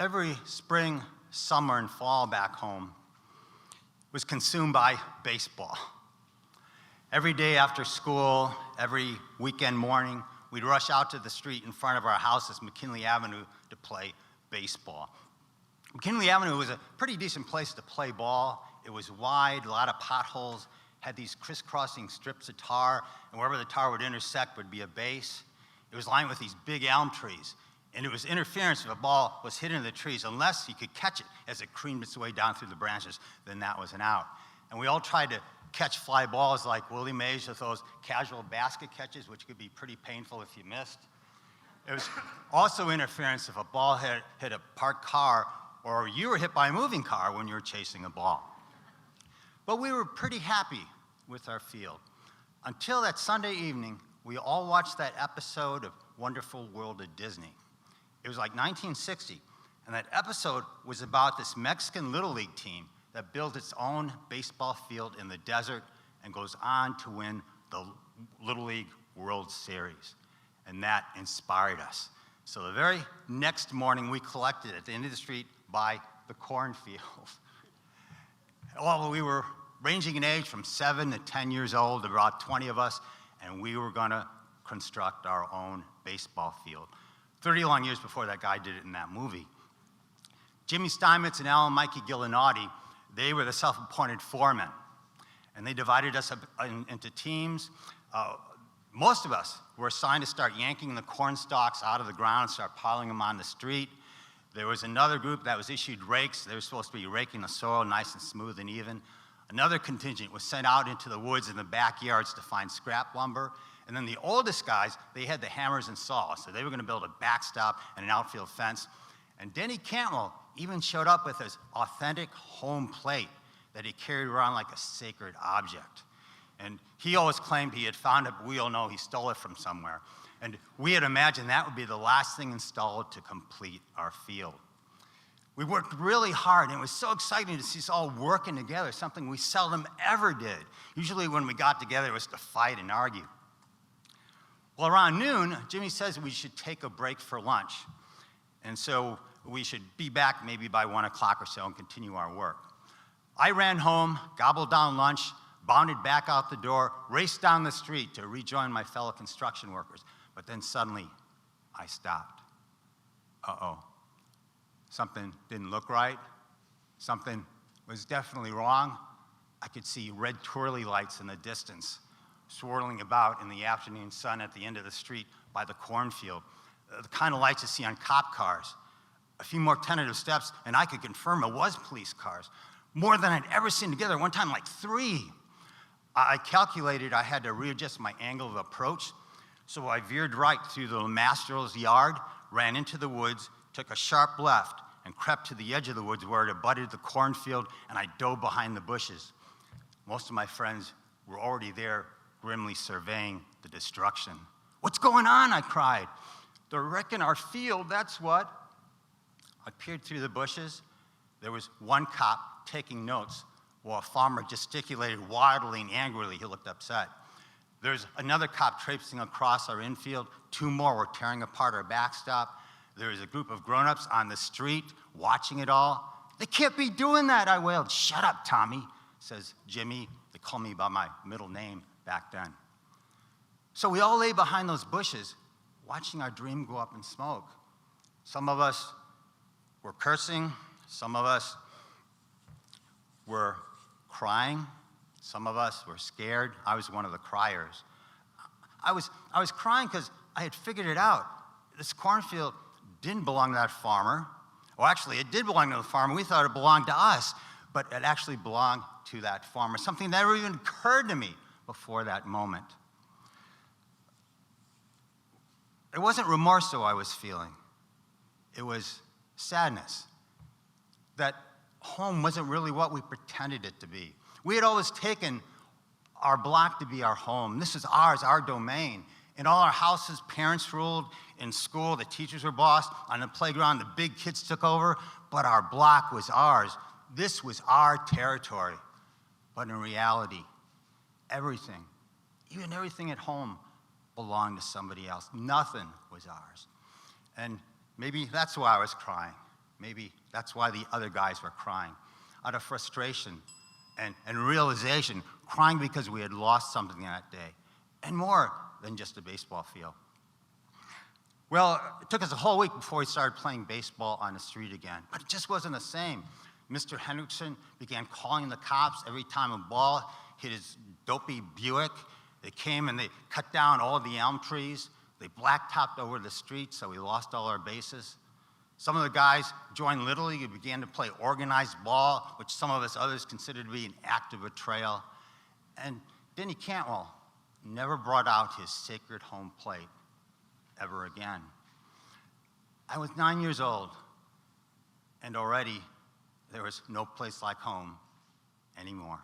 Every spring, summer, and fall back home was consumed by baseball. Every day after school, every weekend morning, we'd rush out to the street in front of our houses, McKinley Avenue, to play baseball. McKinley Avenue was a pretty decent place to play ball. It was wide, a lot of potholes, had these crisscrossing strips of tar, and wherever the tar would intersect would be a base. It was lined with these big elm trees, and it was interference if a ball was hit into the trees, unless you could catch it as it creamed its way down through the branches, then that was an out. And we all tried to catch fly balls like Willie Mays with those casual basket catches, which could be pretty painful if you missed. It was also interference if a ball hit a parked car or you were hit by a moving car when you were chasing a ball. But we were pretty happy with our field. Until that Sunday evening, we all watched that episode of Wonderful World of Disney. It was like 1960, and that episode was about this Mexican Little League team that built its own baseball field in the desert and goes on to win the Little League World Series. And that inspired us. So the very next morning, we collected at the end of the street by the cornfield. Well, we were ranging in age from 7 to 10 years old, about 20 of us, and we were gonna construct our own baseball field. 30 long years before that guy did it in that movie. Jimmy Steinmetz and Alan Mikey Gillinaughty, they were the self-appointed foremen, and they divided us up into teams. Most of us were assigned to start yanking the corn stalks out of the ground and start piling them on the street. There was another group that was issued rakes. They were supposed to be raking the soil nice and smooth and even. Another contingent was sent out into the woods in the backyards to find scrap lumber. And then the oldest guys, they had the hammers and saws, so they were gonna build a backstop and an outfield fence. And Denny Cantwell even showed up with his authentic home plate that he carried around like a sacred object. And he always claimed he had found it, but we all know he stole it from somewhere. And we had imagined that would be the last thing installed to complete our field. We worked really hard, and it was so exciting to see us all working together, something we seldom ever did. Usually when we got together, it was to fight and argue. Well, around noon, Jimmy says we should take a break for lunch. And so we should be back maybe by 1 o'clock or so and continue our work. I ran home, gobbled down lunch, bounded back out the door, raced down the street to rejoin my fellow construction workers. But then suddenly, I stopped. Uh-oh. Something didn't look right. Something was definitely wrong. I could see red twirly lights in the distance, swirling about in the afternoon sun at the end of the street by the cornfield. The kind of lights you see on cop cars. A few more tentative steps, and I could confirm it was police cars. More than I'd ever seen together, one time like 3. I calculated I had to readjust my angle of approach, so I veered right through the master's yard, ran into the woods, took a sharp left, and crept to the edge of the woods where it abutted the cornfield, and I dove behind the bushes. Most of my friends were already there, grimly surveying the destruction. "What's going on?" I cried. "They're wrecking our field, that's what." I peered through the bushes. There was one cop taking notes while a farmer gesticulated wildly and angrily. He looked upset. There's another cop traipsing across our infield. 2 more were tearing apart our backstop. There was a group of grown-ups on the street watching it all. "They can't be doing that," I wailed. "Shut up, Tommy," says Jimmy. They called me by my middle name back then. So we all lay behind those bushes, watching our dream go up in smoke. Some of us were cursing. Some of us were crying. Some of us were scared. I was one of the criers. I was crying because I had figured it out. This cornfield didn't belong to that farmer. Well, actually, it did belong to the farmer. We thought it belonged to us, but it actually belonged to that farmer, something that never even occurred to me before that moment. It wasn't remorse, though, I was feeling. It was sadness. That home wasn't really what we pretended it to be. We had always taken our block to be our home. This is ours, our domain. In all our houses, parents ruled. In school, the teachers were boss. On the playground, the big kids took over. But our block was ours. This was our territory. But in reality, everything, even everything at home, belonged to somebody else. Nothing was ours. And maybe that's why I was crying. maybe that's why the other guys were crying. Out of frustration and realization, crying because we had lost something that day, and more than just a baseball field. Well, it took us a whole week before we started playing baseball on the street again, but it just wasn't the same. Mr. Hendrickson began calling the cops every time a ball hit his dopey Buick. They came and they cut down all the elm trees. They blacktopped over the street, so we lost all our bases. Some of the guys joined Little League and began to play organized ball, which some of us others considered to be an act of betrayal. And Denny Cantwell never brought out his sacred home plate ever again. I was 9 years old, and already there was no place like home anymore.